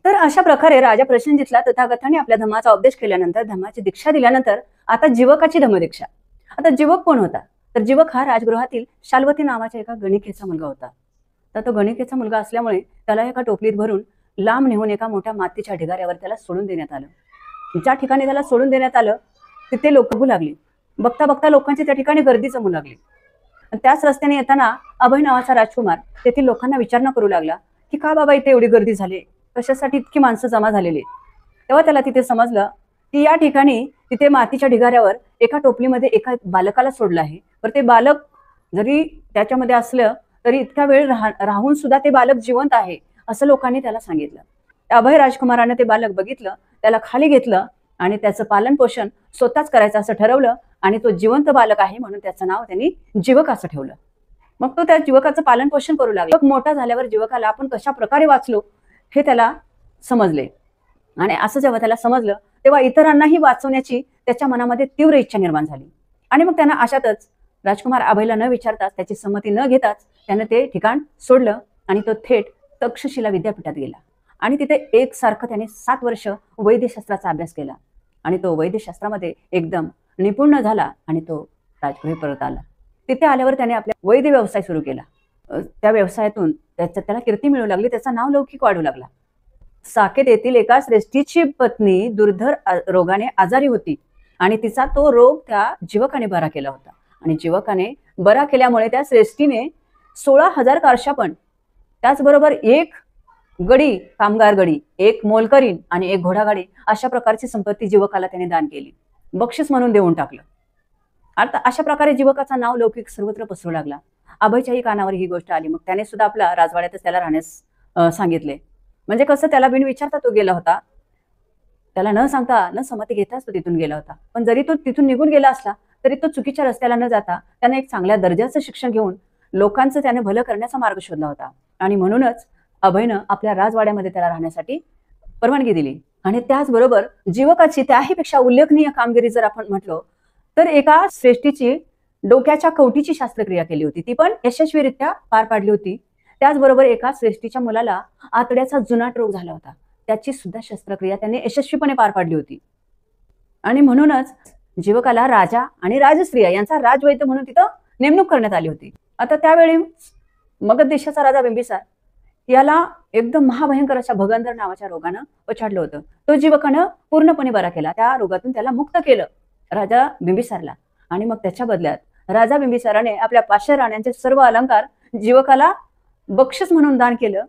तर अशा प्रकारे राजा प्रसेनजितला तथागताने आपल्या धम्माचा उपदेश केल्यानंतर, धम्माची दीक्षा दिल्यानंतर आता जीवकाची धम्मदीक्षा. आता जीवक कोण होता? तर जीवक हा राजगृहातील शाल्वती नावाच्या एका गणिकेचा मुलगा होता. तर तो गणिकेचा मुलगा असल्यामुळे त्याला एका टोपलीत भरून लांब नेऊन एका मोठ्या मातीच्या ढिगाऱ्यावर त्याला सोडून देण्यात आलं. ज्या ठिकाणी त्याला सोडून देण्यात आलं तिथे लोक बघू लागली. बघता बघता लोकांची त्या ठिकाणी गर्दी जमू लागली. त्याच रस्त्याने येताना अभय नावाचा राजकुमार तेथील लोकांना विचारणा करू लागला की का बाबा इथे एवढी गर्दी झाली, कशासाठी इतकी माणसं जमा झालेली. तेव्हा त्याला तिथे समजलं की या ठिकाणी तिथे मातीच्या ढिगाऱ्यावर एका टोपलीमध्ये एका बालकाला सोडलं आहे. तर ते बालक जरी त्याच्यामध्ये असलं तरी इतका वेळ राहून सुद्धा ते बालक जिवंत आहे असं लोकांनी त्याला सांगितलं. अभय राजकुमाराने ते बालक बघितलं, त्याला खाली घेतलं आणि त्याचं पालन पोषण स्वतःच करायचं असं ठरवलं आणि तो जिवंत बालक आहे म्हणून त्याचं नाव त्यांनी जीवक असं ठेवलं. मग तो त्या जीवकाचं पालन पोषण करू लागला. मोठा झाल्यावर जीवकाला आपण कशा प्रकारे वाचलो हे त्याला समजले आणि असं जेव्हा त्याला समजलं तेव्हा इतरांनाही वाचवण्याची त्याच्या मनामध्ये तीव्र इच्छा निर्माण झाली. आणि मग त्यांना अशातच राजकुमार अभयला न विचारताच, त्याची संमती न घेताच त्याने ते ठिकाण सोडलं आणि तो थेट तक्षशिला विद्यापीठात गेला आणि तिथे एकसारखं त्याने 7 वर्ष वैद्यशास्त्राचा अभ्यास केला आणि तो वैद्यशास्त्रामध्ये एकदम निपुण झाला आणि तो राजगृही परत आला. तिथे आल्यावर त्याने आपला वैद्य व्यवसाय सुरू केला. त्या व्यवसायातून त्याला कीर्ती मिळू लागली, त्याचा नाव लौकिक वाढू लागला. साकेत येथील एका श्रेष्ठीची पत्नी दुर्धर रोगाने आजारी होती आणि तिचा तो रोग त्या जीवकाने बरा केला होता आणि जीवकाने बरा केल्यामुळे त्या श्रेष्ठीने 16,000 कारशापण, त्याचबरोबर 1 गडी, कामगार गडी, 1 मोलकरीण आणि 1 घोडागाडी अशा प्रकारची संपत्ती जीवकाला त्याने दान केली, बक्षीस म्हणून देऊन टाकलं. आता अशा प्रकारे जीवकाचं नाव लौकिक सर्वत्र पसरू लागला. अभयच्याही कानावर ही गोष्ट आली. मग त्याने सुद्धा आपला राजवाड्यातच त्याला राहण्यास सांगितले. म्हणजे कसं, त्याला बिन विचारता तो गेला होता, त्याला न सांगता न संमती घेताच तो तिथून गेला होता. पण जरी तो तिथून निघून गेला असला तरी तो चुकीच्या रस्त्याला न जाता त्याने एक चांगल्या दर्जाचं शिक्षण घेऊन लोकांचं त्याने भलं करण्याचा मार्ग शोधला होता आणि म्हणूनच अभयनं आपल्या राजवाड्यामध्ये त्याला राहण्यासाठी परवानगी दिली. आणि त्याचबरोबर जीवकाची त्याहीपेक्षा उल्लेखनीय कामगिरी जर आपण म्हटलो तर एका श्रेष्ठीची डोक्याच्या कवटीची शस्त्रक्रिया केली होती, ती पण यशस्वीरित्या पार पाडली होती. त्याचबरोबर एका श्रेष्ठीच्या मुलाला आतड्याचा जुनाट रोग झाला होता, त्याची सुद्धा शस्त्रक्रिया त्याने यशस्वीपणे पार पाडली होती. आणि म्हणूनच जीवकाला राजा आणि राजस्त्रिया यांचा राजवैद्य म्हणून तिथं नेमणूक करण्यात आली होती. आता त्यावेळी मगध देशाचा राजा बिंबिसार याला एकदम महाभयंकर अशा भगंदर नावाच्या रोगानं पछाडलं होतं. तो जीवकानं पूर्णपणे बरा केला, त्या रोगातून त्याला मुक्त केलं राजा बिंबिसारला. आणि मग त्याच्या बदल्यात राजा बिंबिसाराने आपल्या 500 राण्यांचे सर्व अलंकार जीवकाला बक्षीस म्हणून दान केलं